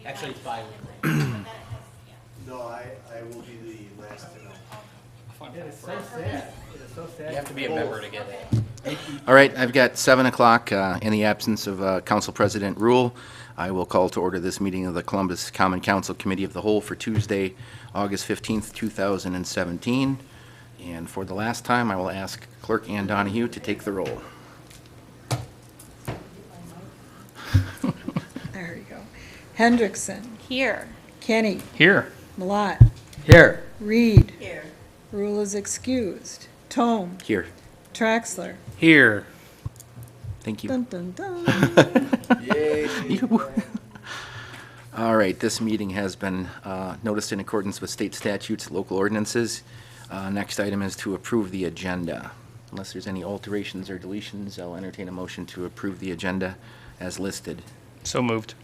Actually, it's bi. No, I will be the last to know. It is so sad. It is so sad. You have to be a member to get it. All right, I've got 7 o'clock. In the absence of Council President Rule, I will call to order this meeting of the Columbus Common Council Committee of the Whole for Tuesday, August 15th, 2017. And for the last time, I will ask Clerk Ann Donahue to take the roll. There you go. Hendrickson. Here. Kenny. Here. Malott. Here. Reed. Here. Rule is excused. Tome. Here. Traxler. Here. Thank you. Dun, dun, dun. Yay. All right, this meeting has been noticed in accordance with state statutes, local ordinances. Next item is to approve the agenda. Unless there's any alterations or deletions, I'll entertain a motion to approve the agenda as listed. So moved.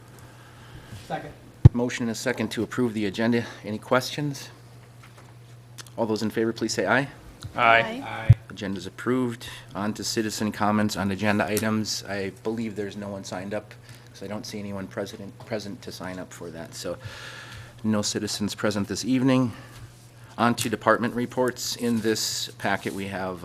Second. Motion and a second to approve the agenda. Any questions? All those in favor, please say aye. Aye. Aye. Agenda's approved. On to citizen comments on agenda items. I believe there's no one signed up, because I don't see anyone present to sign up for that. So no citizens present this evening. On to department reports. In this packet, we have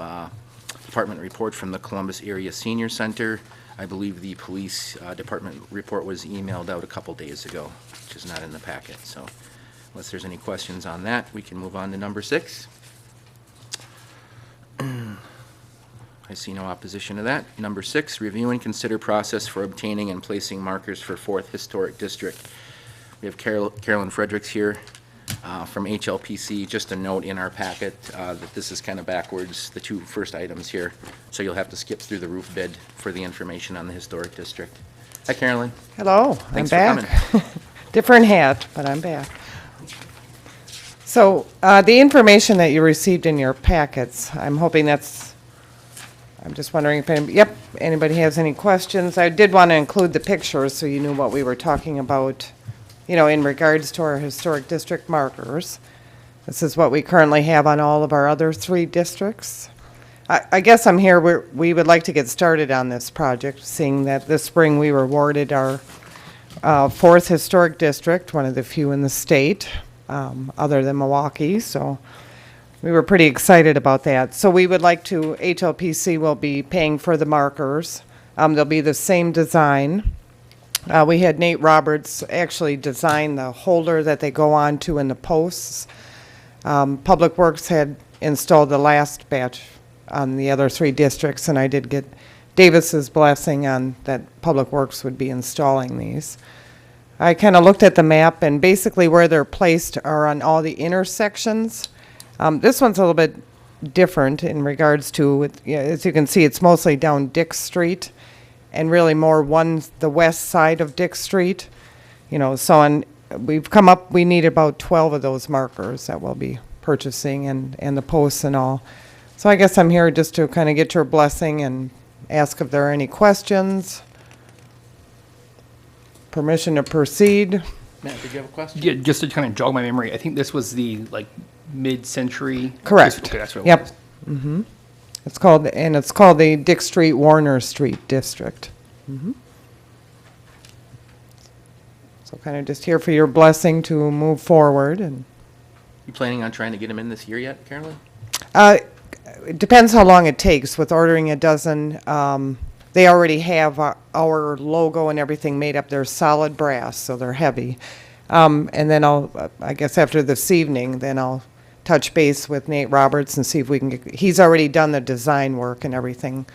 department report from the Columbus Area Senior Center. I believe the police department report was emailed out a couple days ago, which is not in the packet. So unless there's any questions on that, we can move on to number 6. I see no opposition to that. Number 6, review and consider process for obtaining and placing markers for 4th Historic District. We have Carolyn Fredericks here from HLPC. Just a note in our packet that this is kind of backwards, the 2 first items here. So you'll have to skip through the roof bid for the information on the Historic District. Hi, Carolyn. Hello, Thanks I'm for back. coming. Different hat, but I'm back. So the information that you received in your packets, I'm hoping I'm just wondering if anybody has any questions. I did want to include the pictures so you knew what we were talking about, in regards to our historic district markers. This is what we currently have on all of our other 3 districts. I guess I'm here, we would like to get started on this project, seeing that this spring we were awarded our 4th historic district, one of the few in the state, other than Milwaukee, so we were pretty excited about that. So we would like to, HLPC will be paying for the markers. They'll be the same design. We had Nate Roberts actually design the holder that they go on to in the posts. Public Works had installed the last batch on the other 3 districts, and I did get Davis's blessing on that Public Works would be installing these. I kind of looked at the map, and basically where they're placed are on all the intersections. This one's a little bit different in regards to, as you can see, it's mostly down Dick Street, and really more the west side of Dick Street. So we've come up, we need about 12 of those markers that we'll be purchasing, and the posts and all. So I guess I'm here just to kind of get your blessing and ask if there are any questions. Permission to proceed. Matt, did you have a question? Yeah, just to kind of jog my memory, I think this was the mid-century. Correct. Okay, that's what it Yep. was. Mm-hmm. It's called the Dick Street, Warner Street District. Mm-hmm. So kind of just here for your blessing to move forward. And You planning on trying to get them in this year yet, Carolyn? it depends how long it takes. With ordering a dozen, they already have our logo and everything made up. They're solid brass, so they're heavy. And then I guess after this evening, then I'll touch base with Nate Roberts and see if we can he's already done the design work and everything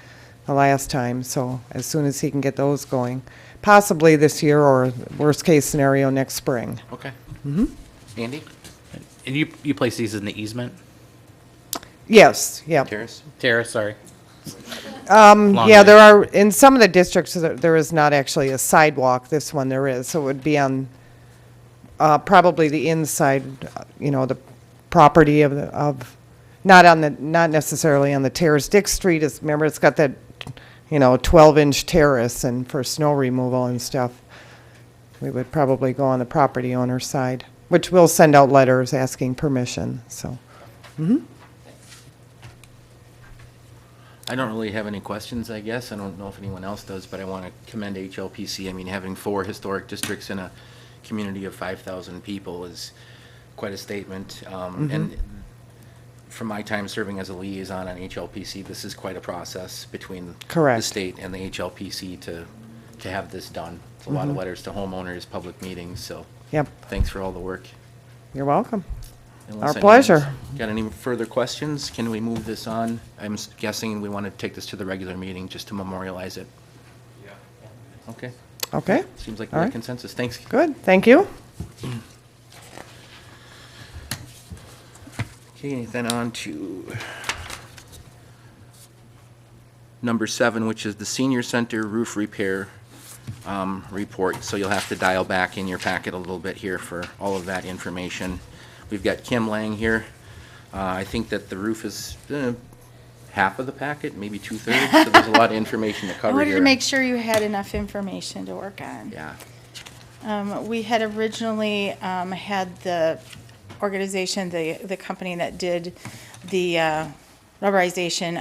the last time, so as soon as he can get those going, possibly this year or worst case scenario next spring. Okay. Mm-hmm. Andy? And you place these in the easement? Yes, yeah. Terrace, sorry. Yeah, there are, in some of the districts, there is not actually a sidewalk. This one there is, so it would be on probably the inside, the property of not necessarily on the terrace. Dick Street is, remember, it's got that 12-inch terrace, and for snow removal and stuff, we would probably go on the property owner's side, which we'll send out letters asking permission. So. Mm-hmm. I don't really have any questions, I guess. I don't know if anyone else does, but I want to commend HLPC. I mean, having 4 historic districts in community of 5,000 people is quite a statement. And from my time serving as a liaison on HLPC, this is quite a process between the Correct. state and the HLPC to have this done. It's a lot of letters to homeowners, public meetings, so Yep, thanks for all the work. you're welcome. Unless Our pleasure. anyone's got any further questions, can we move this on? I'm guessing we want to take this to the regular meeting just to memorialize it. Yeah. Okay, Okay, seems like we All have right. consensus. Thanks. good, thank you. Okay, then on to number 7, which is the senior center roof repair report. So you'll have to dial back in your packet a little bit here for all of that information. We've got Kim Lang here. I think that the roof is half of the packet, maybe 2/3, so there's a lot of information to I cover wanted here. to make sure you had enough information to work on. Yeah, We had originally had the organization, the company that did the rubberization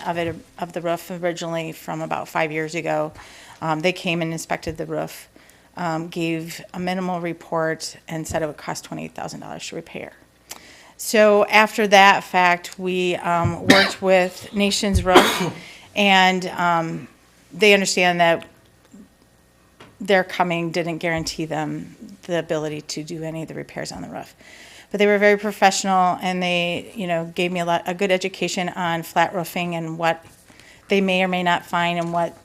of the roof originally from about 5 years ago. They came and inspected the roof, gave a minimal report, and said it would cost $28,000 to repair. So after that fact, we worked with Nations Roof, and they understand that their coming didn't guarantee them the ability to do any of the repairs on the roof. But they were very professional, and they, gave me a good education on flat roofing and what they may or may not find and what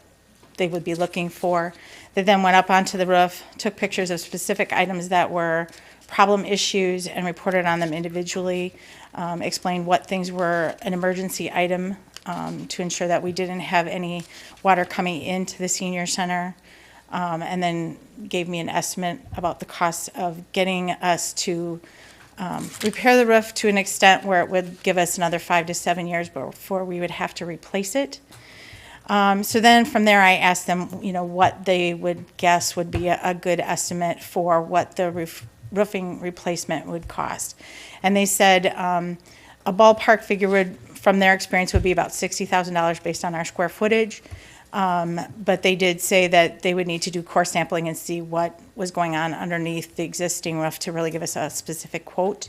they would be looking for. They then went up onto the roof, took pictures of specific items that were problem issues and reported on them individually, explained what things were an emergency item to ensure that we didn't have any water coming into the senior center, and then gave me an estimate about the cost of getting us to repair the roof to an extent where it would give us another 5 to 7 years before we would have to replace it. So then from there, I asked them, what they would guess would be a good estimate for what the roofing replacement would cost. And they said a ballpark figure would, from their experience, would be about $60,000 based on our square footage. But they did say that they would need to do core sampling and see what was going on underneath the existing roof to really give us a specific quote.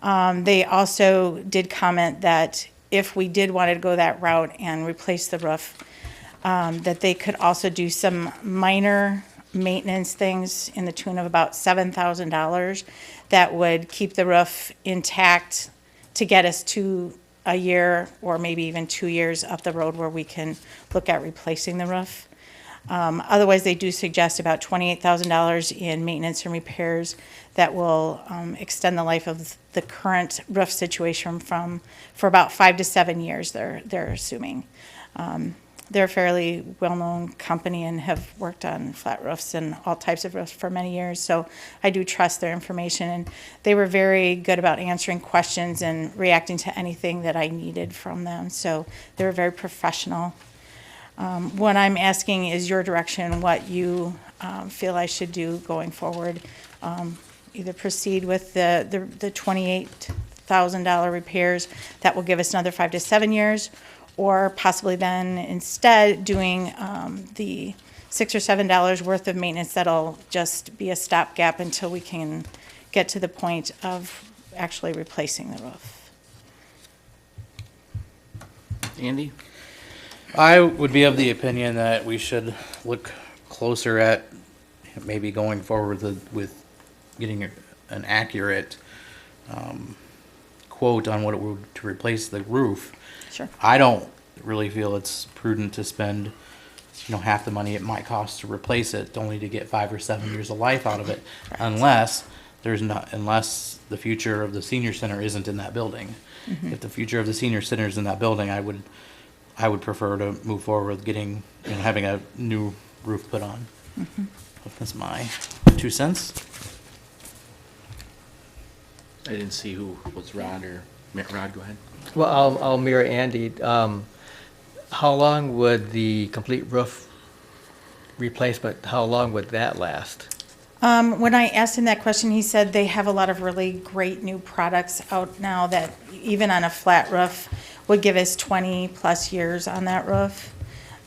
They also did comment that if we did want to go that route and replace the roof, that they could also do some minor maintenance things in the tune of about $7,000 that would keep the roof intact to get us to a year or maybe even 2 years up the road where we can look at replacing the roof. Otherwise, they do suggest about $28,000 in maintenance and repairs that will extend the life of the current roof situation for about 5 to 7 years, they're assuming. They're a fairly well-known company and have worked on flat roofs and all types of roofs for many years, so I do trust their information. And they were very good about answering questions and reacting to anything that I needed from them, so they were very professional. What I'm asking is your direction, what you feel I should do going forward. Either proceed with the $28,000 repairs that will give us another 5 to 7 years, or possibly then instead doing the $6 or $7 worth of maintenance that'll just be a stopgap until we can get to the point of actually replacing the roof. Andy? I would be of the opinion that we should look closer at maybe going forward with getting an accurate quote on what it would to replace the roof. Sure. I don't really feel it's prudent to spend, half the money it might cost to replace it, only to get 5 or 7 years of life out of it, unless the future of the senior center isn't in that building. Mm-hmm. If the future of the senior center is in that building, I would prefer to move forward with getting, having a new roof put on. Mm-hmm. That's my 2 cents. I didn't see who was Rod or Rod, go ahead. Well, I'll mirror Andy. How long would the complete roof replacement, how long would that last? When I asked him that question, he said they have a lot of really great new products out now that even on a flat roof would give us 20 plus years on that roof.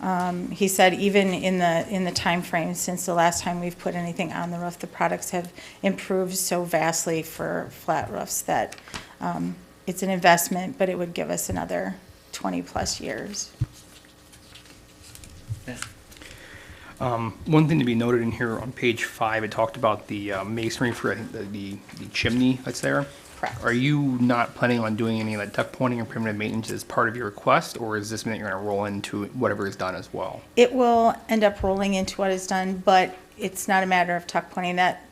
He said even in the timeframe since the last time we've put anything on the roof, the products have improved so vastly for flat roofs that it's an investment, but it would give us another 20-plus years. One thing to be noted in here on page 5, it talked about the masonry for, I think, the chimney that's there. Correct. Are you not planning on doing any of that duct pointing or primitive maintenance as part of your request, or is this mean that you're going to roll into whatever is done as well? It will end up rolling into what is done, but it's not a matter of tuck pointing. That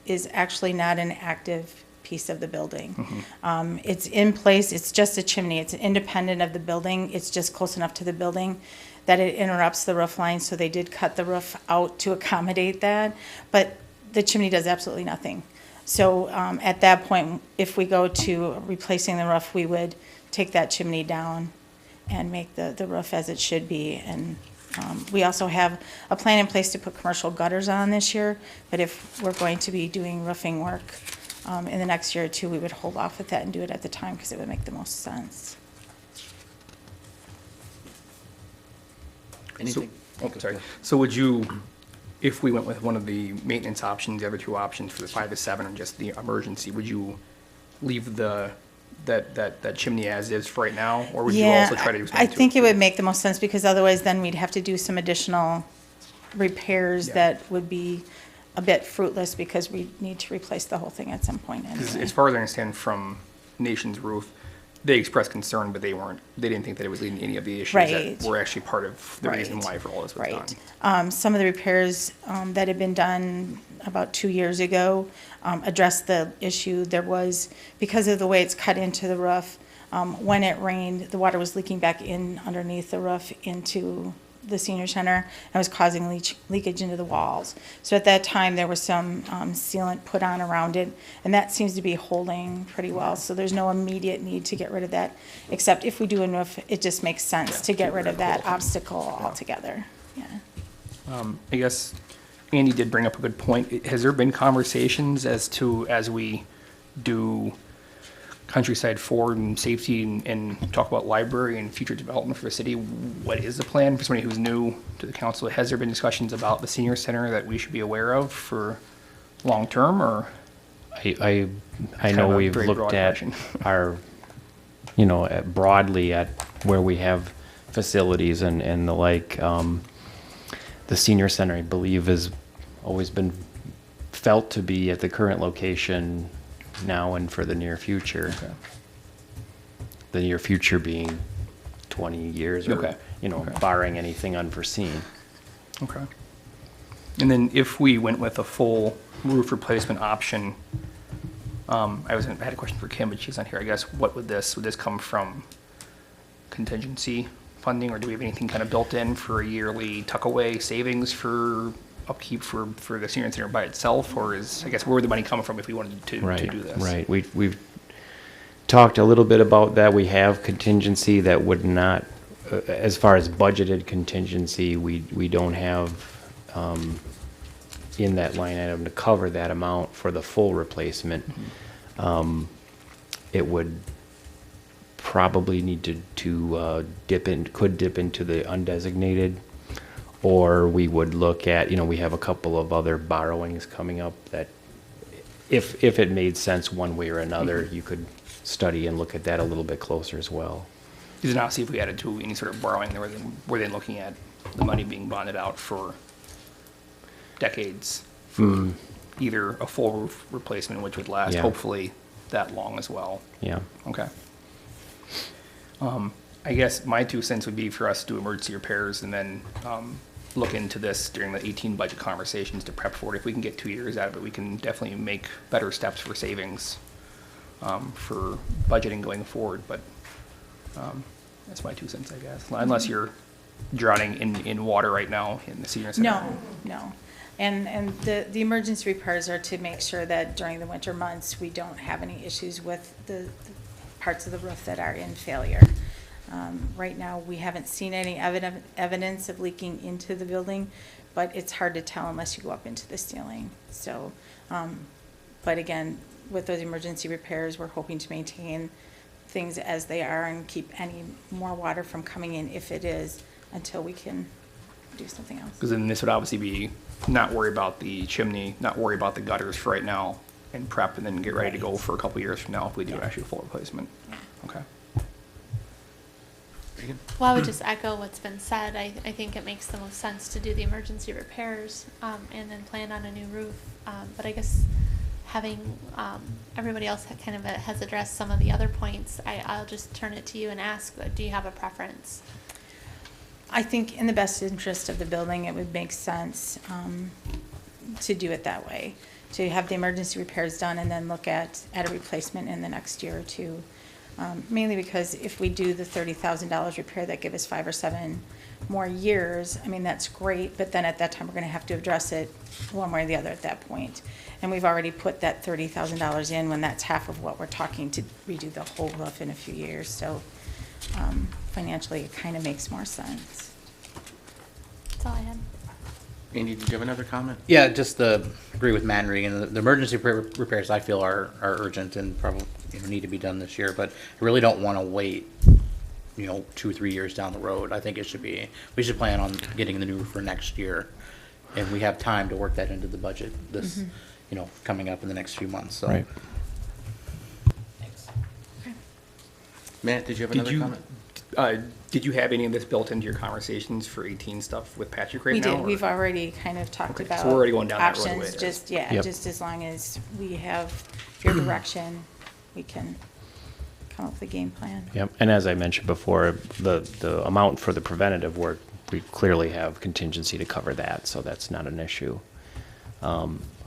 is actually not an active piece of the building. It's in place, it's just a chimney, it's independent of the building, it's just close enough to the building that it interrupts the roof line, so they did cut the roof out to accommodate that, but the chimney does absolutely nothing. So at that point, if we go to replacing the roof, we would take that chimney down and make the roof as it should be. And we also have a plan in place to put commercial gutters on this year, but if we're going to be doing roofing work in the next year or two, we would hold off with that and do it at the time because it would make the most sense. Anything? Oh, sorry. So would you, if we went with one of the maintenance options, the other two options for the 5 to 7 and just the emergency, would you leave that chimney as is for right now, or would you also try to do something I to think it would make the most sense because otherwise then we'd have to do some additional repairs Yeah. that would be a bit fruitless because we need to replace the whole thing at some point Because anyway. as far as I understand from Nation's Roof, they expressed concern, but they didn't think that it was leading to any of the issues Right. that were actually part of the reason Right. why for all this was done. Right. Some of the repairs that had been done about 2 years ago addressed the issue. There was, because of the way it's cut into the roof, when it rained, the water was leaking back in underneath the roof into the senior center and was causing leakage into the walls. So at that time, there was some sealant put on around it, and that seems to be holding pretty well. So there's no immediate need to get rid of that, except if we do a roof, it just makes sense to get rid of that obstacle altogether. Yeah. I guess Andy did bring up a good point. Has there been conversations as we do countryside forward and safety and talk about library and future development for the city? What is the plan for somebody who's new to the council? Has there been discussions about the senior center that we should be aware of for long-term, or? I Kind know of a we've very looked broad at question. our, broadly at where we have facilities and the like. The senior center, I believe, has always been felt to be at the current location now and for the near future. Okay. The near future being 20 years or, Okay. Okay. barring anything unforeseen. Okay. And then if we went with a full roof replacement option, I had a question for Kim, but she's not here. I guess, would this come from contingency funding, or do we have anything kind of built in for a yearly tuck-away savings for upkeep for the senior center by itself, or I guess, where would the money come from if we wanted to do this? Right. We've talked a little bit about that. We have contingency that would not, as far as budgeted contingency, we don't have in that line item to cover that amount for the full replacement. It would probably need to dip into the undesignated, or we would look at, we have a couple of other borrowings coming up that if it made sense one way or another, you could study and look at that a little bit closer as well. Because now, see if we added to any sort of borrowing, we're then looking at the money being bonded out for decades, for either a full roof replacement, which would last Yeah. hopefully that long as well. Yeah. Okay. I guess my 2 cents would be for us to do emergency repairs and then look into this during the 18 budget conversations to prep for it. If we can get 2 years out of it, we can definitely make better steps for savings for budgeting going forward. But that's my 2 cents, I guess. Unless you're drowning in water right now in the senior center. No. And the emergency repairs are to make sure that during the winter months, we don't have any issues with the parts of the roof that are in failure. Right now, we haven't seen any evidence of leaking into the building, but it's hard to tell unless you go up into the ceiling. So, but again, with those emergency repairs, we're hoping to maintain things as they are and keep any more water from coming in if it is until we can do something else. Because then this would obviously be not worry about the chimney, not worry about the gutters for right now, and prep, and then get ready to go Right. for a couple years from now if we do Yeah. actually a full replacement. Yeah. Okay. Well, I would just echo what's been said. I think it makes the most sense to do the emergency repairs and then plan on a new roof. But I guess having everybody else kind of has addressed some of the other points, I'll just turn it to you and ask, do you have a preference? I think in the best interest of the building, it would make sense to do it that way, to have the emergency repairs done and then look at a replacement in the next year or two. Mainly because if we do the $30,000 repair, that give us 5 or 7 more years, I mean, that's great, but then at that time, we're gonna have to address it one way or the other at that point. And we've already put that $30,000 in when that's half of what we're talking to redo the whole roof in a few years, so financially, it kind of makes more sense. That's all I had. Andy, did you have another comment? Yeah, just agree with Matt and Regan. The emergency repairs I feel are urgent and probably need to be done this year, but I really don't want to wait 2 or 3 years down the road. I think we should plan on getting the new roof for next year, and we have time to work that into the budget this coming up in the next few months. So. Right. Thanks. Matt, did you have Did another you, comment? did you have any of this built into your conversations for 18 stuff with Patrick right We now? did, or- we've already kind of talked Okay, about so we're already going down that roadway options, there. just, yeah, Yep. just as long as we have your direction, we can come up with a game plan. Yep, and as I mentioned before, the amount for the preventative work, we clearly have contingency to cover that, so that's not an issue.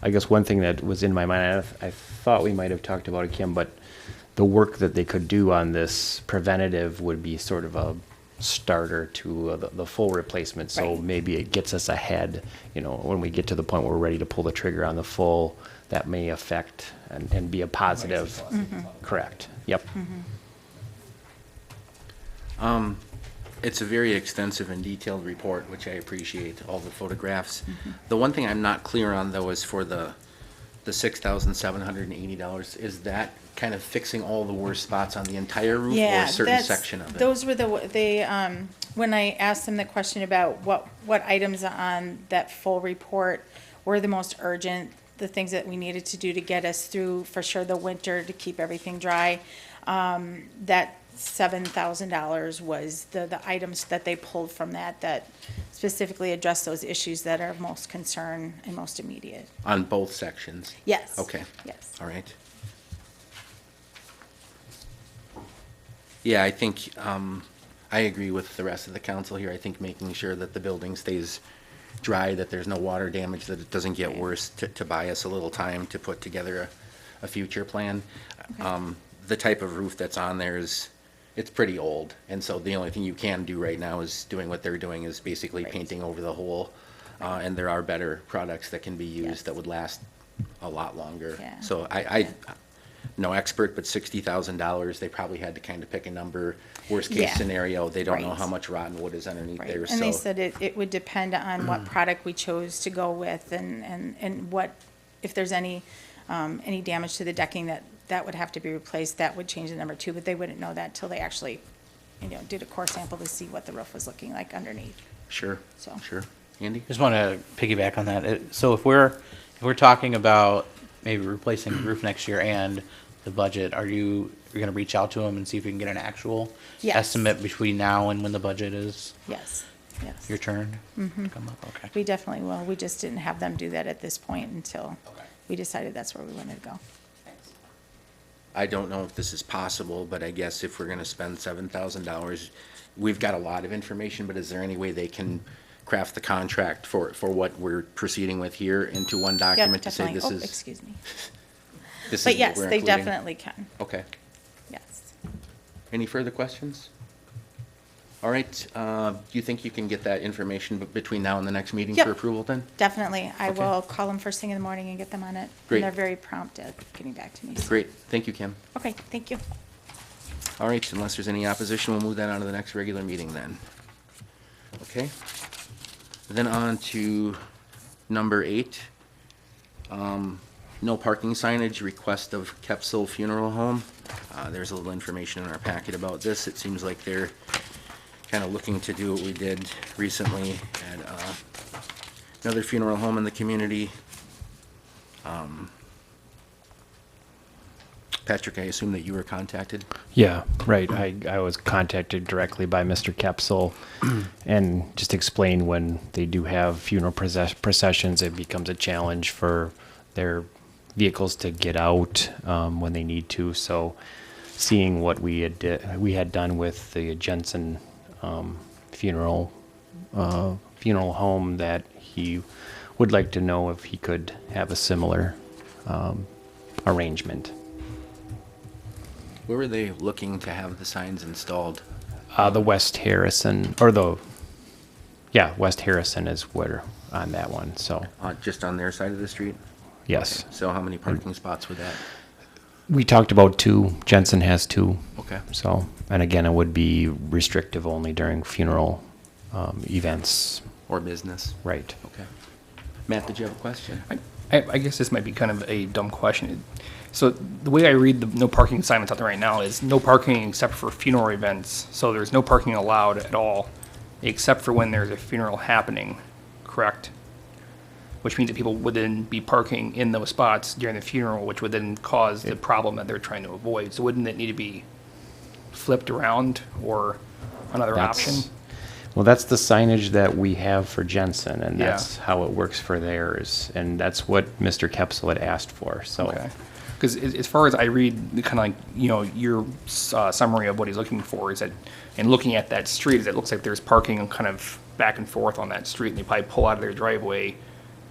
I guess one thing that was in my mind, I thought we might have talked about it, Kim, but the work that they could do on this preventative would be sort of a starter to the full replacement, so Right. maybe it gets us ahead, when we get to the point where we're ready to pull the trigger on the full, that may affect and be a positive. Correct, yep. It's a very extensive and detailed report, which I appreciate, all the photographs. The one thing I'm not clear on, though, is for the $6,780, is that kind of fixing all the worst spots on the entire roof or Yeah, a certain that's, section of it? those were when I asked them the question about what items on that full report were the most urgent, the things that we needed to do to get us through, for sure, the winter, to keep everything dry, that $7,000 was the items that they pulled from that specifically address those issues that are of most concern and most immediate. On both sections? Yes. Okay. Yes. All right. Yeah, I think, I agree with the rest of the council here. I think making sure that the building stays dry, that there's no water damage, that it doesn't get worse, to buy us a little time to put together a future plan. The type of roof that's on there it's pretty old, and so the only thing you can do right now is doing what they're doing, is basically Right. painting over the hole. And there are better products that can be used Yes. that would last a lot longer. Yeah. So I no expert, but $60,000, they probably had to kind of pick a number. Worst case Yeah. scenario, they don't know Right. how much rotten wood is underneath Right, there, and they so. said it would depend on what product we chose to go with and what, if there's any damage to the decking that would have to be replaced, that would change the number too, but they wouldn't know that till they actually, did a core sample to see what the roof was looking like underneath. Sure, So. sure. Andy? Just want to piggyback on that. So if we're talking about maybe replacing the roof next year and the budget, you're going to reach out to them and see if we can get an actual Yes. estimate between now and when the budget is Yes, yes. your turn to come up? Okay. We definitely will. We just didn't have them do that at this point until Okay. we decided that's where we wanted to go. I don't know if this is possible, but I guess if we're gonna spend $7,000, we've got a lot of information, but is there any way they can craft the contract for what we're proceeding with here into one Yep, document to say definitely. this is? Excuse me. This But is what yes, we're they including? definitely can. Okay. Yes. Any further questions? All right, do you think you can get that information between now and the next meeting Yep. for approval then? Definitely. I Okay. will call them first thing in the morning and get them on it. Great. And they're very prompt at getting back to me. so- Great, thank you, Kim. Okay, thank you. All right, unless there's any opposition, we'll move that on to the next regular meeting then. Okay? Then on to number 8. No parking signage, request of Kepsel Funeral Home. There's a little information in our packet about this. It seems like they're kind of looking to do what we did recently at another funeral home in the community. Patrick, I assume that you were contacted? Yeah, right. I was contacted directly by Mr. Kepsel and just explained when they do have funeral processions, it becomes a challenge for their vehicles to get out when they need to. So seeing what we had done with the Jensen funeral home, that he would like to know if he could have a similar arrangement. Where were they looking to have the signs installed? The West Harrison, West Harrison is where on that one, so, Just on their side of the street? yes. So how many parking spots would that? We talked about 2, Jensen has 2. Okay. So, and again, it would be restrictive only during funeral events, Or business? right? Okay. Matt, did you have a question? I guess this might be kind of a dumb question. So the way I read the no parking assignments out there right now is no parking except for funeral events. So there's no parking allowed at all, except for when there's a funeral happening, correct? Which means that people would then be parking in those spots during the funeral, which would then cause the problem that they're trying to avoid. So wouldn't it need to be flipped around or another option? Well, that's the signage that we have for Jensen, and Yeah. that's how it works for theirs. And that's what Mr. Kepsel had asked for, so. Okay. Because as far as I read, kind of like, your summary of what he's looking for is that, and looking at that street, is it looks like there's parking kind of back and forth on that street, and they probably pull out of their driveway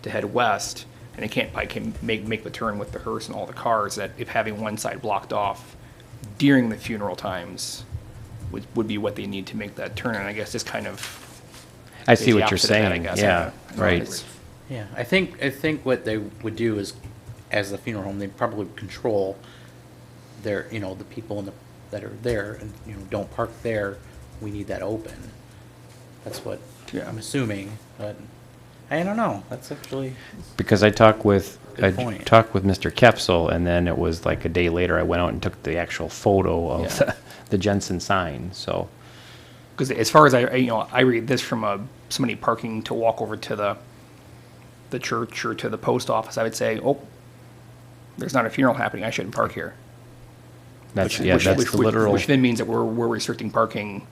to head west, and they can't make the turn with the hearse and all the cars, that if having one side blocked off during the funeral times would be what they need to make that turn, and I guess this kind of I is see the what you're opposite of that, I saying, guess. yeah, I don't know. right. Yeah, I think what they would do is, as the funeral home, they probably control their, the people that are there, and, don't park there, we need that open. That's what Yeah. I'm assuming, but I don't know, that's actually, Because I talked with Good point. Mr. Kepsel, and then it was like a day later, I went out and took the actual photo of Yeah. the Jensen sign, so. Because as far as I read this from somebody parking to walk over to the church or to the post office, I would say, oh, there's not a funeral happening, I shouldn't park here. That's the literal. Which then means that we're restricting parking.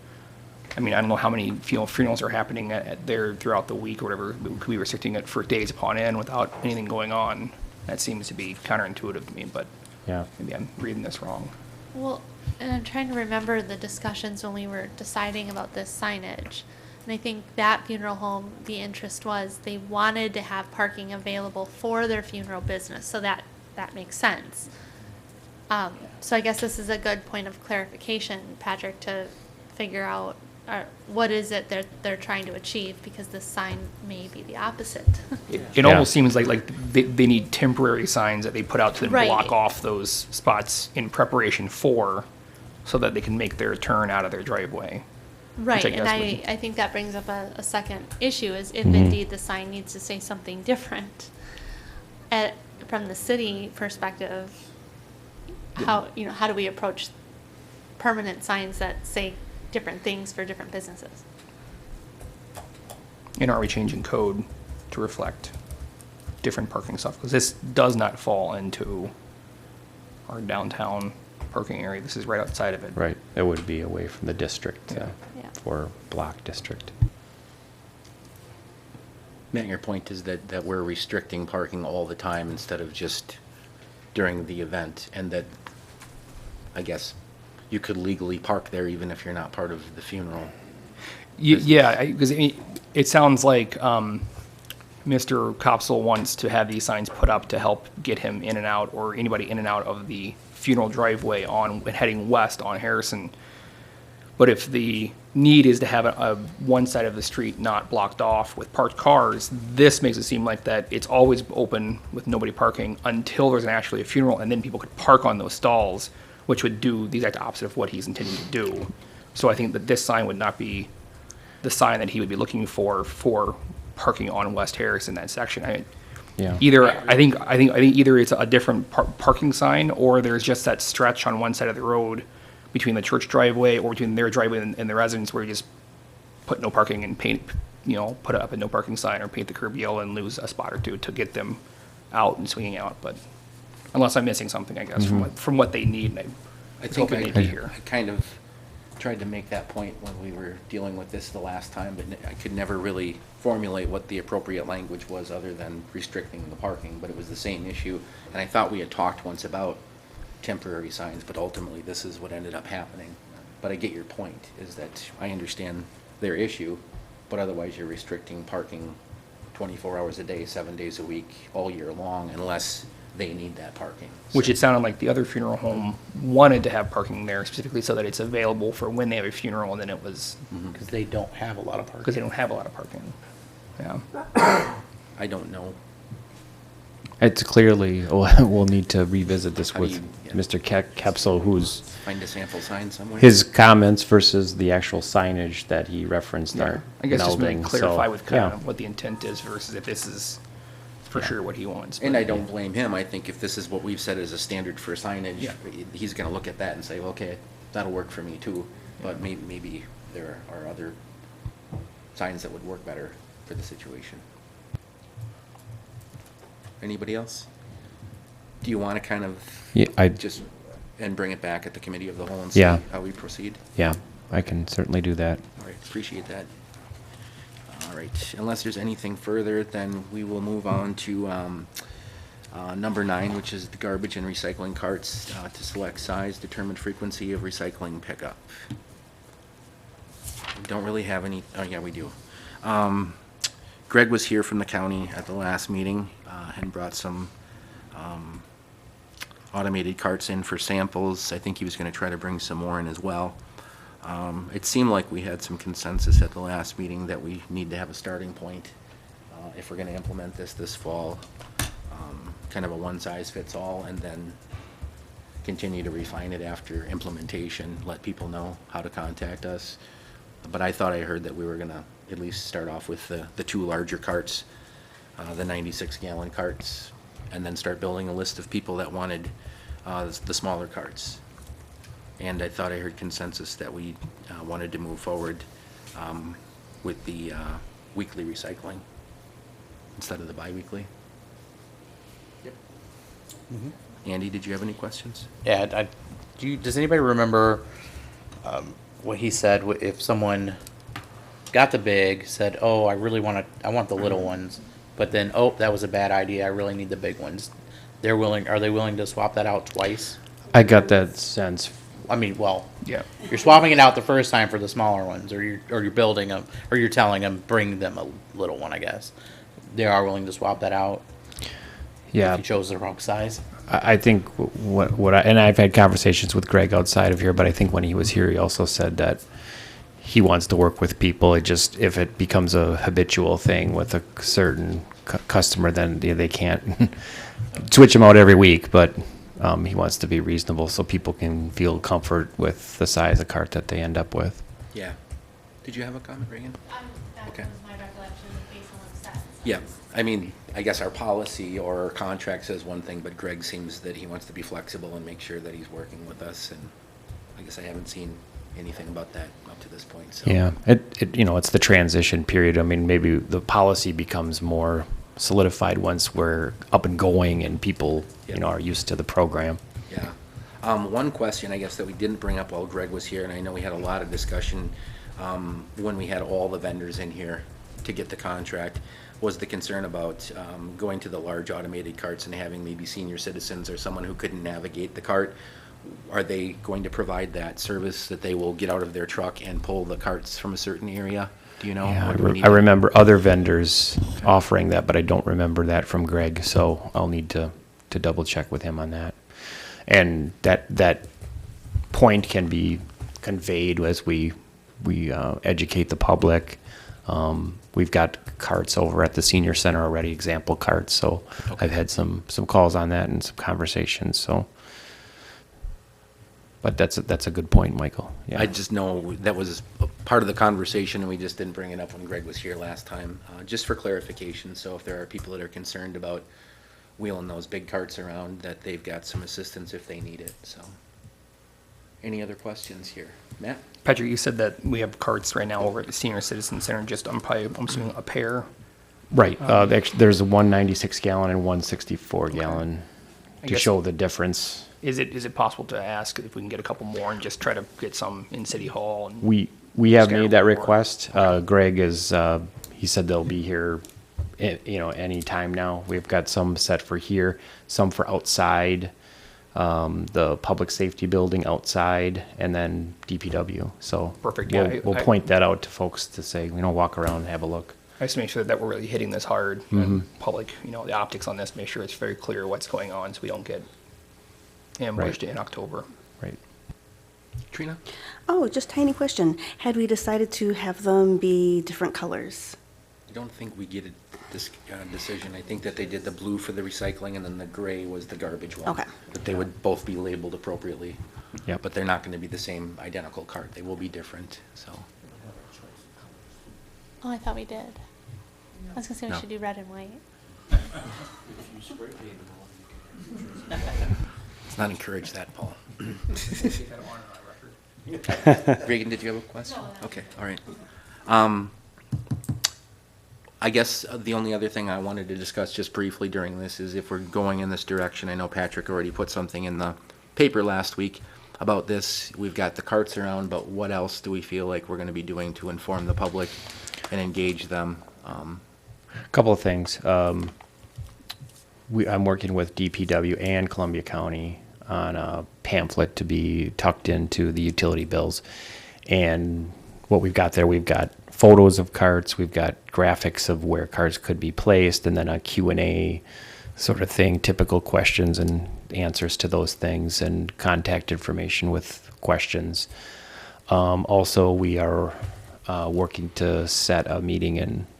I mean, I don't know how many funerals are happening at there throughout the week or whatever. But we could be restricting it for days upon end without anything going on. That seems to be counterintuitive to me, but Yeah. maybe I'm reading this wrong. Well, and I'm trying to remember the discussions when we were deciding about this signage. And I think that funeral home, the interest was they wanted to have parking available for their funeral business, so that makes sense. So I guess this is a good point of clarification, Patrick, to figure out what is it they're trying to achieve, because this sign may be the opposite. It Yeah. almost seems like they need temporary signs that they put out to then Right. block off those spots in preparation for, so that they can make their turn out of their driveway. Right, I and guess would- I think that brings up a second issue, is if Mhm. indeed the sign needs to say something different. From the city perspective, how do we approach permanent signs that say different things for different businesses? And are we changing code to reflect different parking stuff? Because this does not fall into our downtown parking area. This is right outside of it. Right, it would be away from the district, Yeah. Yeah. for block district. Matt, your point is that we're restricting parking all the time instead of just during the event, and that, I guess, you could legally park there even if you're not part of the funeral. Yeah, because it sounds like Mr. Kopsel wants to have these signs put up to help get him in and out, or anybody in and out of the funeral driveway heading west on Harrison. But if the need is to have a one side of the street not blocked off with parked cars, this makes it seem like that it's always open with nobody parking until there's actually a funeral, and then people could park on those stalls, which would do the exact opposite of what he's intending to do. So I think that this sign would not be the sign that he would be looking for parking on West Harris in that section. Yeah. I think either it's a different parking sign, or there's just that stretch on one side of the road between the church driveway or between their driveway and the residence where you just put no parking and paint, put up a no parking sign or paint the curb yellow and lose a spot or two to get them out and swinging out, but unless I'm missing something, I guess, from what they need, and I was think hoping they'd be here. I kind of tried to make that point when we were dealing with this the last time, but I could never really formulate what the appropriate language was other than restricting the parking, but it was the same issue. And I thought we had talked once about temporary signs, but ultimately this is what ended up happening. But I get your point, is that I understand their issue, but otherwise you're restricting parking 24 hours a day, 7 days a week, all year long, unless they need that parking. Which it sounded like the other funeral home wanted to have parking there specifically so that it's available for when they have a funeral, and then it was, Because they don't have a lot of parking. because they don't have a lot of parking. Yeah. I don't know. It's clearly, we'll need to revisit this How do with you- yeah. Mr. Kepsel, who's, Find a sample sign somewhere? his comments versus the actual signage that he referenced are I guess just maybe melding, clarify so, with kind yeah. of what the intent is versus if this is for sure what he wants. And but- I don't blame him. I think if this is what we've set as a standard for signage, Yeah. he's gonna look at that and say, okay, that'll work for me too. But maybe there are other signs that would work better for the situation. Anybody else? Do you wanna kind of Yeah, just, and bring it back at the committee of the whole and see Yeah. how we proceed? yeah, I can certainly do that. All right, appreciate that. All right, unless there's anything further, then we will move on to number 9, which is the garbage and recycling carts to select size, determine frequency of recycling pickup. We don't really have any, oh yeah, we do. Greg was here from the county at the last meeting and brought some automated carts in for samples. I think he was going to try to bring some more in as well. It seemed like we had some consensus at the last meeting that we need to have a starting point if we're going to implement this fall. Kind of a one-size-fits-all, and then continue to refine it after implementation, let people know how to contact us. But I thought I heard that we were going to at least start off with the 2 larger carts, the 96-gallon carts, and then start building a list of people that wanted the smaller carts. And I thought I heard consensus that we wanted to move forward with the weekly recycling instead of the bi-weekly. Yep. Andy, did you have any questions? Yeah, does anybody remember what he said if someone got the big, said, oh, I want the little ones, but then, oh, that was a bad idea, I really need the big ones. Are they willing to swap that out twice? I got that sense. I mean, well, Yeah. you're swapping it out the first time for the smaller ones, or you're building them, or you're telling them, bring them a little one, I guess. They are willing to swap that out Yeah. if you chose the wrong size. I think and I've had conversations with Greg outside of here, but I think when he was here, he also said that he wants to work with people. It just, if it becomes a habitual thing with a certain customer, then they can't switch them out every week, but he wants to be reasonable so people can feel comfort with the size of cart that they end up with. Yeah. Did you have a comment, Reagan? That Okay. was my recollection based on what's said. so. Yeah, I mean, I guess our policy or our contract says one thing, but Greg seems that he wants to be flexible and make sure that he's working with us, and I guess I haven't seen anything about that up to this point, so. Yeah, it's the transition period. I mean, maybe the policy becomes more solidified once we're up and going and people, are used to the program. Yeah. One question, I guess, that we didn't bring up while Greg was here, and I know we had a lot of discussion when we had all the vendors in here to get the contract, was the concern about going to the large automated carts and having maybe senior citizens or someone who couldn't navigate the cart. Are they going to provide that service that they will get out of their truck and pull the carts from a certain area? Do you know? Yeah, Or do we need I to- remember other vendors offering that, but I don't remember that from Greg, so I'll need to double check with him on that. And that point can be conveyed as we educate the public. We've got carts over at the senior center already, example carts, so Okay. I've had some calls on that and some conversations, so. But that's a good point, Michael. Yeah. I just know that was a part of the conversation, and we just didn't bring it up when Greg was here last time, just for clarification. So if there are people that are concerned about wheeling those big carts around, that they've got some assistance if they need it, so. Any other questions here? Matt? Patrick, you said that we have carts right now over at the Senior Citizen Center, just, I'm assuming a pair. Right, there's a 196 gallon and 164 gallon I to guess- show the difference. Is it possible to ask if we can get a couple more and just try to get some in City Hall? And We have Scatter made that more. request. Greg is, he said they'll be here, any time now. We've got some set for here, some for outside, the public safety building outside, and then DPW. So Perfect, yeah, we'll I- point that out to folks to say, walk around and have a look. I just make sure that we're really hitting this hard and public, the optics on this, make sure it's very clear what's going on so we don't get ambushed in October. Right. Trina? Oh, just tiny question. Had we decided to have them be different colors? I don't think we get this decision. I think that they did the blue for the recycling and then the gray was the garbage one. Okay. But they would both be labeled appropriately. Yep. But they're not going to be the same identical cart. They will be different, so. Oh, I thought we did. I was gonna say we No. should do red and white. Let's not encourage that, Paul. Reagan, did you have a question? Okay, all right. I guess the only other thing I wanted to discuss just briefly during this is if we're going in this direction, I know Patrick already put something in the paper last week about this. We've got the carts around, but what else do we feel like we're going to be doing to inform the public and engage them? Couple of things. I'm working with DPW and Columbia County on a pamphlet to be tucked into the utility bills. And what we've got there, we've got photos of carts, we've got graphics of where carts could be placed, and then a Q&A sort of thing, typical questions and answers to those things, and contact information with questions. Also, we are working to set a meeting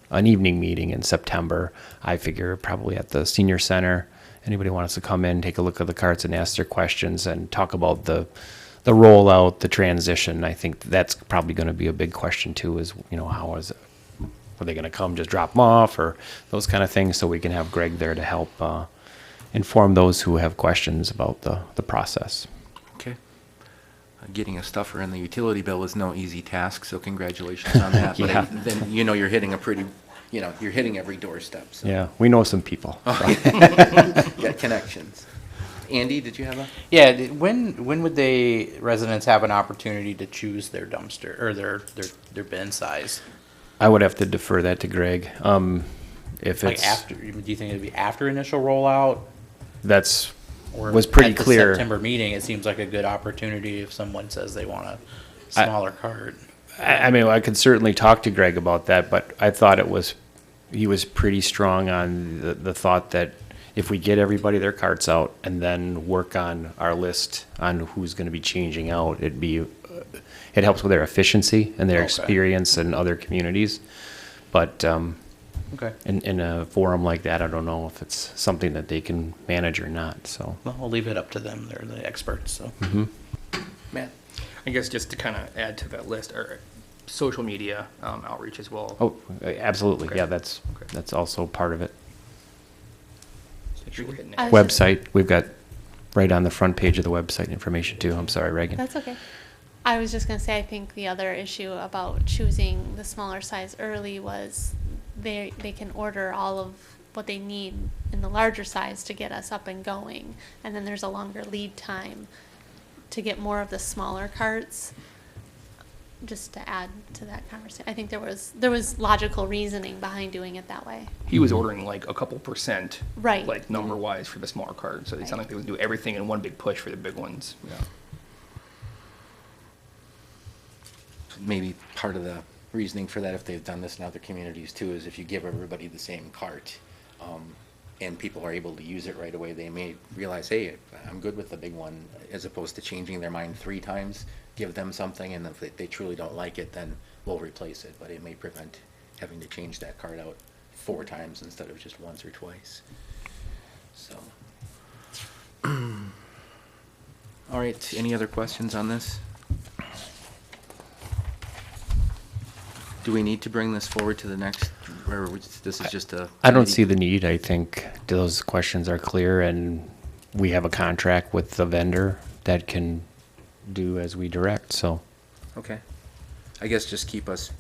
an evening meeting in September. I figure probably at the senior center. Anybody wants to come in, take a look at the carts and ask their questions and talk about the rollout, the transition. I think that's probably going to be a big question too, is, how is it? Are they going to come just drop them off or those kind of things? So we can have Greg there to help inform those who have questions about the process. Okay. Getting a stuffer in the utility bill is no easy task, so congratulations on that. Yeah. But then, you're hitting a pretty, you're hitting every doorstep. So. Yeah, we know some people. Got connections. Andy, did you have a? Yeah, when would residents have an opportunity to choose their dumpster or their bin size? I would have to defer that to Greg. If Like it's after, do you think it'd be after initial rollout? that's Or was pretty at the clear. September meeting, it seems like a good opportunity if someone says they want a smaller cart. I mean, I could certainly talk to Greg about that, but I thought he was pretty strong on the thought that if we get everybody their carts out and then work on our list on who's going to be changing out, it helps with their efficiency and their Okay. experience in other communities. But Okay. in a forum like that, I don't know if it's something that they can manage or not. So Well, I'll leave it up to them. They're the experts, so. Matt? I guess just to kind of add to that list, or social media outreach as well. oh, absolutely, Okay. yeah, that's also part of it. Make sure we're hitting I it. was just- Website, we've got right on the front page of the website information too. I'm sorry, Reagan. That's okay. I was just gonna say, I think the other issue about choosing the smaller size early was they can order all of what they need in the larger size to get us up and going. And then there's a longer lead time to get more of the smaller carts, just to add to that conversation. I think there was logical reasoning behind doing it that way. He was ordering like a couple percent, Right. like number-wise for the smaller cards. So it sounded like they would do everything in one big push for the big ones. Yeah. Maybe part of the reasoning for that, if they've done this in other communities too, is if you give everybody the same cart, and people are able to use it right away, they may realize, hey, I'm good with the big one, as opposed to changing their mind 3 times, give them something, and if they truly don't like it, then we'll replace it, but it may prevent having to change that cart out 4 times instead of just once or twice. So. All right, any other questions on this? Do we need to bring this forward to the next, or this is just a? I don't see the need. I think those questions are clear, and we have a contract with the vendor that can do as we direct, so. Okay. I guess just keep us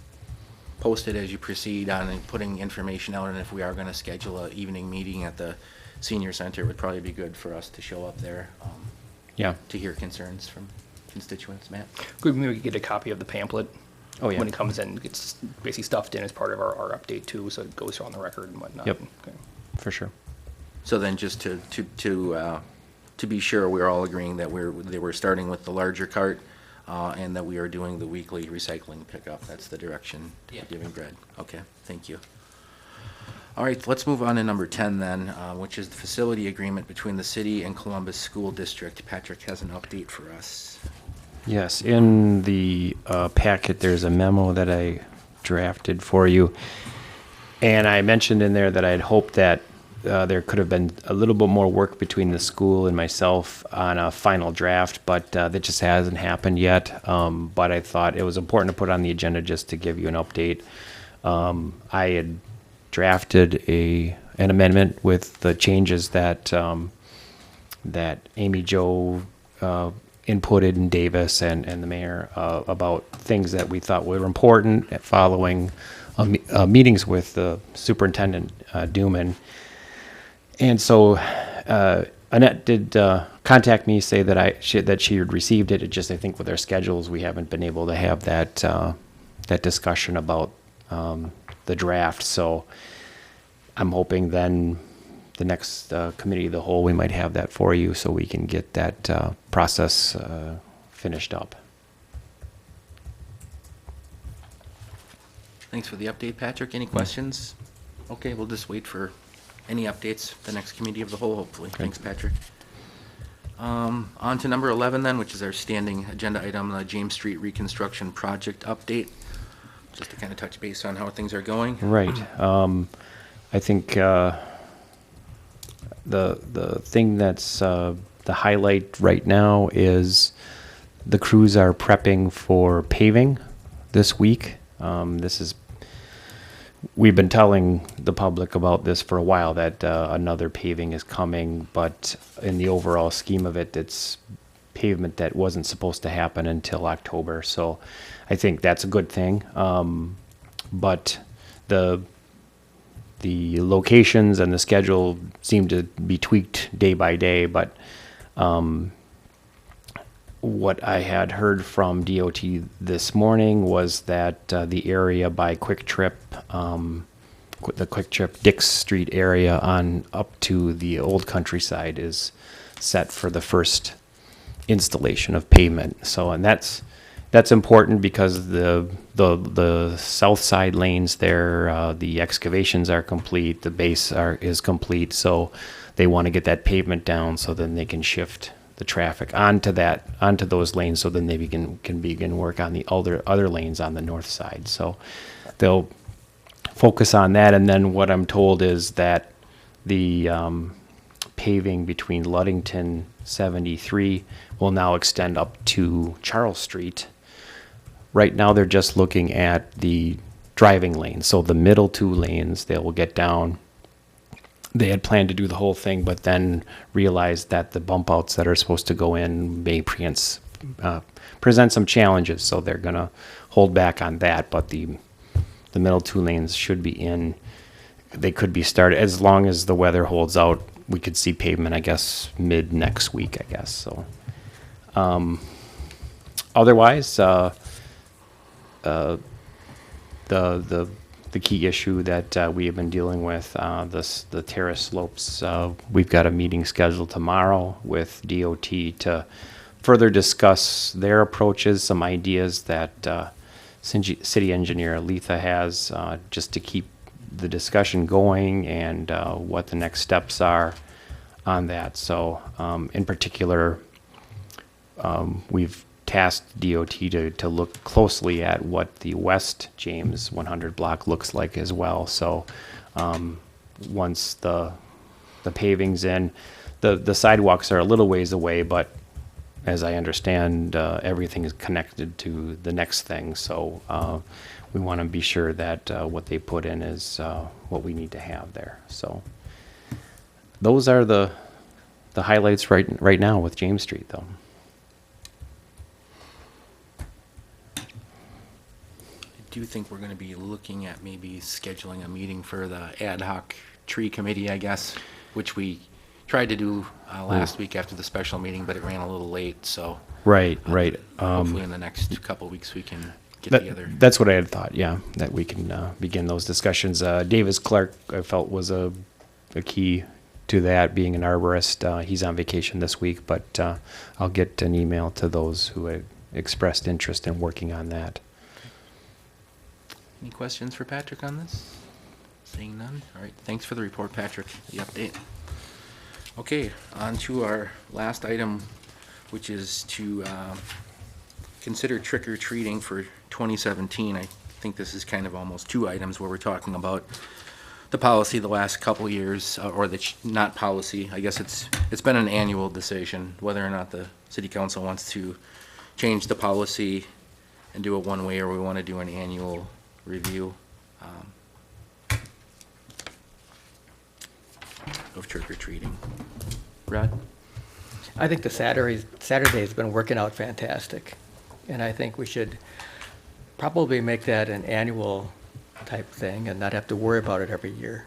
posted as you proceed on and putting information out, and if we are gonna schedule a evening meeting at the senior center, it would probably be good for us to show up there, Yeah. to hear concerns from constituents. Matt? Could maybe get a copy of the pamphlet? Oh, yeah. When it comes in, gets basically stuffed in as part of our update too, so it goes on the record and whatnot. Yep. Okay. For sure. So then just to be sure, we're all agreeing that we're starting with the larger cart, and that we are doing the weekly recycling pickup. That's the direction Yeah. giving bread. Okay, thank you. All right, let's move on to number 10 then, which is the facility agreement between the city and Columbus School District. Patrick has an update for us. Yes, in the packet, there's a memo that I drafted for you. And I mentioned in there that I'd hoped that there could have been a little bit more work between the school and myself on a final draft, but that just hasn't happened yet. But I thought it was important to put on the agenda just to give you an update. I had drafted an amendment with the changes that that Amy Jo inputted in Davis and the mayor about things that we thought were important following meetings with the superintendent Duman. And so Annette did contact me, say that she had received it. It just, I think with our schedules, we haven't been able to have that that discussion about the draft. So I'm hoping then the next committee of the whole, we might have that for you so we can get that process finished up. Thanks for the update, Patrick. Any questions? Okay, we'll just wait for any updates, the next committee of the whole, hopefully. Thanks, Patrick. On to number 11 then, which is our standing agenda item, the James Street Reconstruction Project update. Just to kind of touch base on how things are going. Right. I think the thing that's the highlight right now is the crews are prepping for paving this week. We've been telling the public about this for a while, that another paving is coming, but in the overall scheme of it, it's pavement that wasn't supposed to happen until October. So I think that's a good thing. But the locations and the schedule seem to be tweaked day by day, but what I had heard from DOT this morning was that the area by Quick Trip, the Quick Trip Dix Street area on up to the old countryside is set for the first installation of pavement. So, and that's important because the south side lanes there, the excavations are complete, the base is complete, so they want to get that pavement down so then they can shift the traffic onto those lanes, so then they can begin work on the other lanes on the north side. So they'll focus on that, and then what I'm told is that the paving between Ludington 73 will now extend up to Charles Street. Right now they're just looking at the driving lanes, so the middle two lanes they will get down. They had planned to do the whole thing, but then realized that the bump outs that are supposed to go in may present some challenges, so they're going to hold back on that. But the middle two lanes should be in. They could be started as long as the weather holds out. We could see pavement, I guess, mid next week, I guess. So, otherwise, the key issue that we have been dealing with, the terrace slopes. We've got a meeting scheduled tomorrow with DOT to further discuss their approaches, some ideas that city engineer Letha has, just to keep the discussion going and what the next steps are on that. So in particular, we've tasked DOT to look closely at what the West James 100 block looks like as well. So once the paving's in, the sidewalks are a little ways away, but as I understand, everything is connected to the next thing. So we want to be sure that what they put in is what we need to have there. So those are the highlights right now with James Street, though. do think we're gonna be looking at maybe scheduling a meeting for the ad hoc tree committee, I guess, which we tried to do last week after the special meeting, but it ran a little late, so. Right, right. Hopefully in the next couple weeks, we can get together. That's what I had thought, yeah, that we can begin those discussions. Davis Clark, I felt, was a key to that, being an arborist. He's on vacation this week, but I'll get an email to those who had expressed interest in working on that. Any questions for Patrick on this? Seeing none? All right, thanks for the report, Patrick, the update. Okay, on to our last item, which is to consider trick-or-treating for 2017. I think this is kind of almost two items where we're talking about the policy the last couple years, or the not policy. I guess it's been an annual decision whether or not the city council wants to change the policy and do it one way, or we want to do an annual review of trick-or-treating. Rod? I think the Saturday's been working out fantastic, and I think we should probably make that an annual type thing and not have to worry about it every year.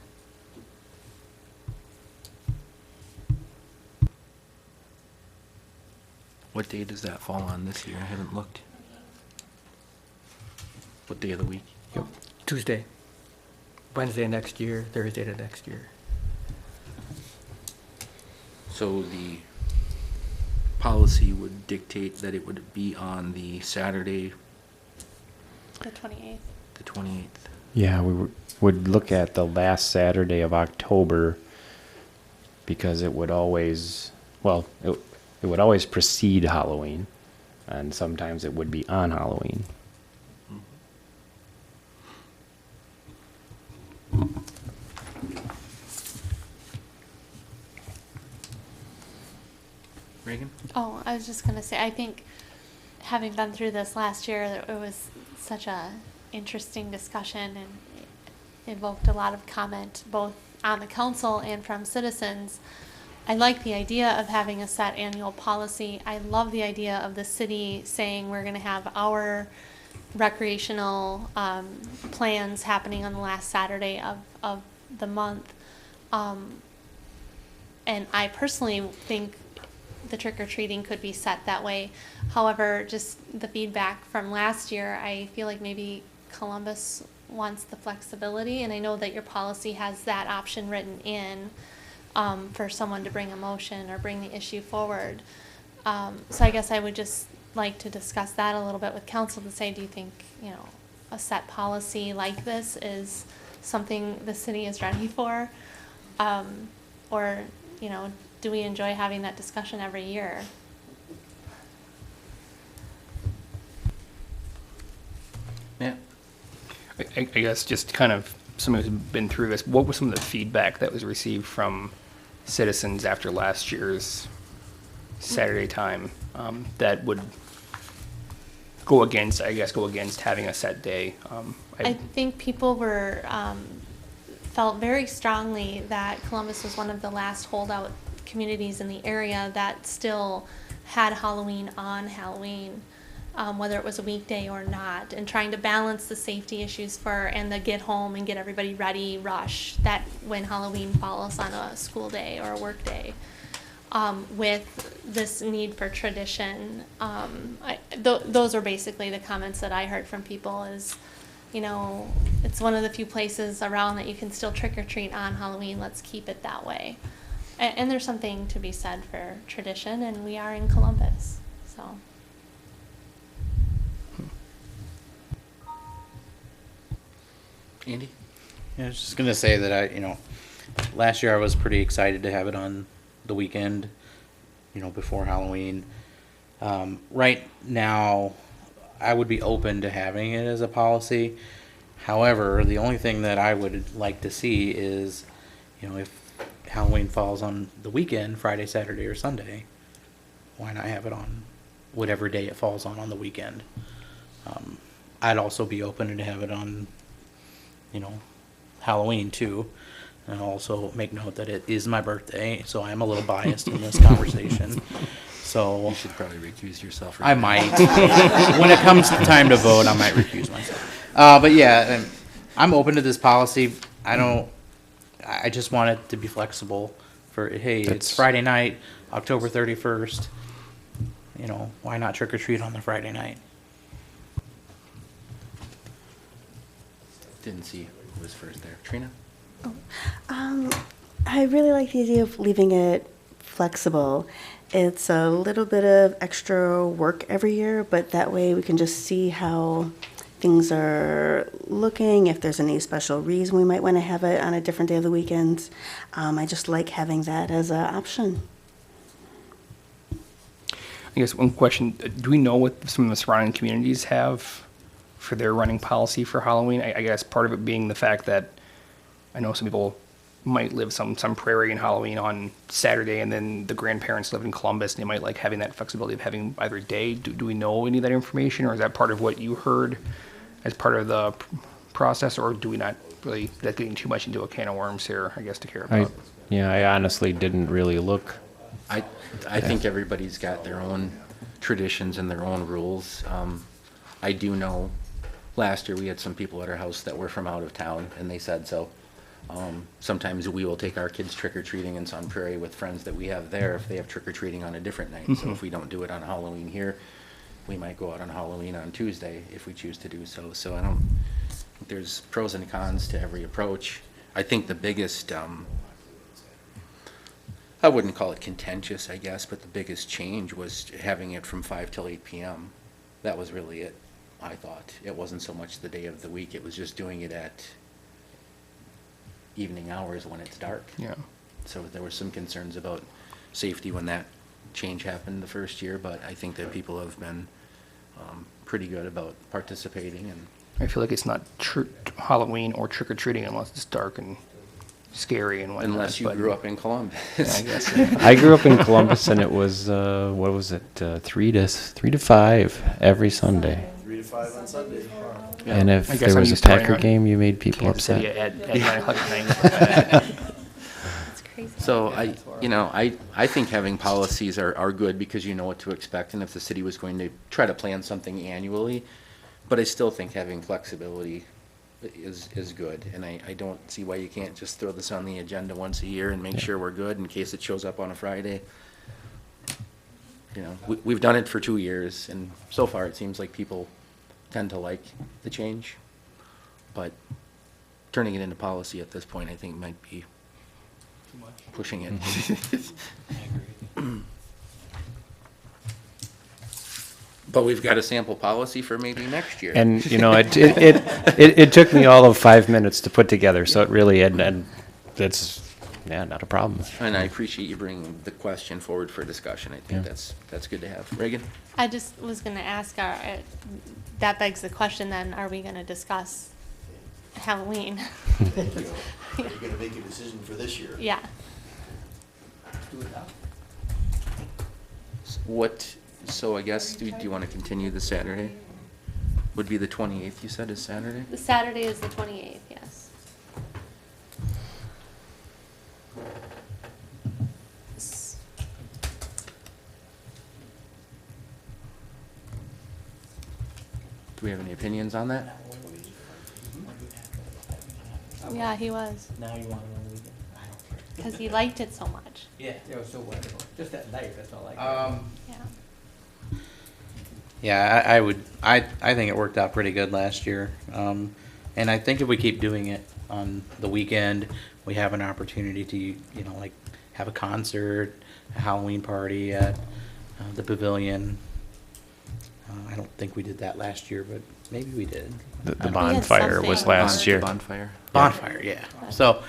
What day does that fall on this year? I haven't looked. What day of the week? Yep. Tuesday, Wednesday next year, Thursday to next year. So the policy would dictate that it would be on the Saturday, The 28th. the 28th. Yeah, we would look at the last Saturday of October, because it would always, well, it would always precede Halloween, and sometimes it would be on Halloween. Reagan? Oh, I was just gonna say, I think having been through this last year, it was such a interesting discussion and it evoked a lot of comment both on the council and from citizens. I like the idea of having a set annual policy. I love the idea of the city saying we're gonna have our recreational plans happening on the last Saturday of the month. And I personally think the trick-or-treating could be set that way. However, just the feedback from last year, I feel like maybe Columbus wants the flexibility, and I know that your policy has that option written in for someone to bring a motion or bring the issue forward. So I guess I would just like to discuss that a little bit with council to say, do you think, you know, a set policy like this is something the city is ready for? Or, you know, do we enjoy having that discussion every year? Yeah. I guess just kind of someone who's been through this, what was some of the feedback that was received from citizens after last year's Saturday time that would go against having a set day? I think people were felt very strongly that Columbus was one of the last holdout communities in the area that still had Halloween on Halloween, whether it was a weekday or not, and trying to balance the safety issues and the get home and get everybody ready rush that when Halloween falls on a school day or a work day, with this need for tradition. Those are basically the comments that I heard from people is, you know, it's one of the few places around that you can still trick or treat on Halloween. Let's keep it that way. And there's something to be said for tradition, and we are in Columbus, so. Andy? Yeah, I was just gonna say that last year I was pretty excited to have it on the weekend, before Halloween. Right now, I would be open to having it as a policy. However, the only thing that I would like to see is, if Halloween falls on the weekend, Friday, Saturday, or Sunday, why not have it on whatever day it falls on the weekend? I'd also be open to have it on, Halloween too. And also make note that it is my birthday, so I'm a little biased in this conversation. So You should probably recuse yourself. I might. When it comes to time to vote, I might recuse myself. But yeah, I'm open to this policy. I just want it to be flexible for, hey, it's That's- Friday night, October 31st. You know, why not trick or treat on the Friday night? Didn't see who was first there. Trina? I really like the idea of leaving it flexible. It's a little bit of extra work every year, but that way we can just see how things are looking, if there's any special reason we might want to have it on a different day of the weekend. I just like having that as an option. I guess one question, do we know what some of the surrounding communities have for their running policy for Halloween? I guess part of it being the fact that I know some people might live some prairie in Halloween on Saturday, and then the grandparents live in Columbus, and they might like having that flexibility of having either day. Do we know any of that information, or is that part of what you heard as part of the process, or do we not really, that's getting too much into a can of worms here, I guess, to care about? I honestly didn't really look. I think everybody's got their own traditions and their own rules. I do know, last year we had some people at our house that were from out of town, and they said so. Sometimes we will take our kids trick-or-treating in Sun Prairie with friends that we have there if they have trick-or-treating on a different night. So if we don't do it on Halloween here, we might go out on Halloween on Tuesday if we choose to do so. So I don't, there's pros and cons to every approach. I think the biggest, I wouldn't call it contentious, I guess, but the biggest change was having it from 5 till 8 p.m. That was really it, I thought. It wasn't so much the day of the week, it was just doing it at evening hours when it's dark. Yeah. So there were some concerns about safety when that change happened the first year, but I think that people have been pretty good about participating. And I feel like it's not Halloween or trick-or-treating unless it's dark and scary and whatnot. unless you but- grew up in Columbus. Yeah, I guess. Yeah. I grew up in Columbus, and it was what was it, 3 to 5 every Sunday. 3 to 5 on Sunday. Yeah. And if I guess there I'm was a used to running Packer around game, you made people Kansas City upset. at 9 o'clock at night. It's crazy. So I think having policies are good because you know what to expect, and if the city was going to try to plan something annually, but I still think having flexibility is good, and I don't see why you can't just throw this on the agenda once a year and make sure we're good in case it shows up on a Friday. You know, we've done it for 2 years, and so far it seems like people tend to like the change, but turning it into policy at this point, I think might be pushing it. But we've got a sample policy for maybe next year. And, you know, it took me all of 5 minutes to put together, so it really, and that's, yeah, not a problem. And I appreciate you bringing the question forward for discussion. I think Yeah. that's good to have. Reagan? I just was gonna ask, that begs the question then, are we gonna discuss Halloween? You're gonna make a decision for this year. Yeah. So I guess, do you want to continue the Saturday? Would be the 28th, you said, is Saturday? The Saturday is the 28th, yes. Do we have any opinions on that? Yeah, he was, Now you want it on the weekend? I don't care. because he liked it so much. Yeah. It was so wonderful. Just that night, that's all I Um, Yeah. Yeah, I think it worked out pretty good last year. And I think if we keep doing it on the weekend, we have an opportunity to, you know, like have a concert, a Halloween party at the pavilion. I don't think we did that last year, but maybe we did. The We had bonfire was something. last year. Bonfire. Bonfire, yeah. So.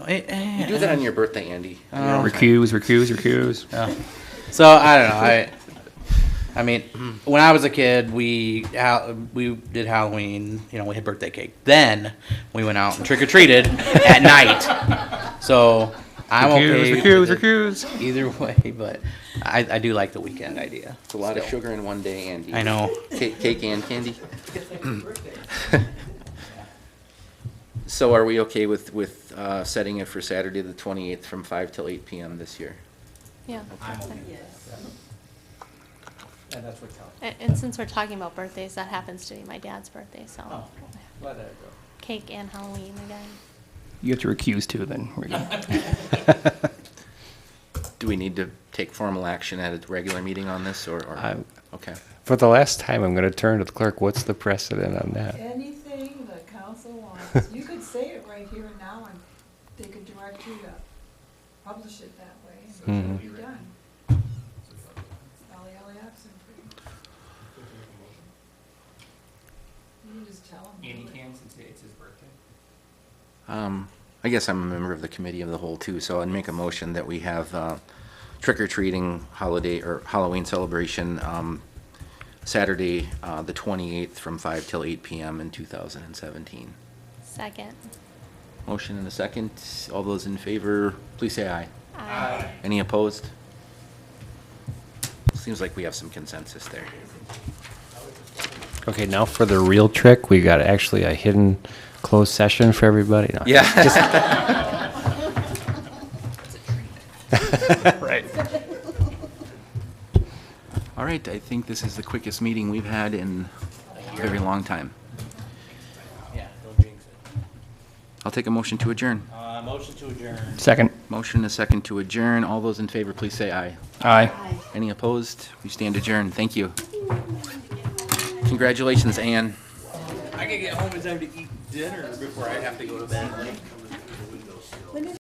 You do that on your birthday, Andy. Recuse. So I don't know. I mean, when I was a kid, we did Halloween. You know, we had birthday cake. Then we went out and trick or treated at night. So I'm okay with it Recuse. either way, but I do like the weekend idea. It's a lot of still. sugar in one day, Andy. I know. Cake and candy. So are we okay with setting it for Saturday, the 28th, from 5 till 8 p.m. this year? Yeah. And that's what counts. And since we're talking about birthdays, that happens to be my dad's birthday, so. Oh, well, there you go. Cake and Halloween again. You have to recuse too, then. We're good. Do we need to take formal action at a regular meeting on this, or? Okay. For the last time, I'm going to turn to the clerk. What's the precedent on that? Anything the council wants. You could say it right here and now, and they could direct you to publish it that way, and it'll be done. Ollie absent for you. You can just tell them. Andy can, since it's his birthday. I guess I'm a member of the committee of the whole too, so I'd make a motion that we have trick-or-treating holiday or Halloween celebration Saturday, the 28th from 5 till 8 p.m. in 2017. Second. Motion and a second. All those in favor, please say aye. Aye. Any opposed? Seems like we have some consensus there. Okay, now for the real trick, we got actually a hidden closed session for everybody. No, Yeah. Right. All right, I think this is the quickest meeting we've had in a very long time. Yeah, don't jinx it. I'll take a motion to adjourn. Motion to adjourn. Second. Motion and a second to adjourn. All those in favor, please say aye. Aye. Any opposed? We stand adjourned. Thank you. Congratulations, Ann. I can get home in time to eat dinner before I have to go to bed.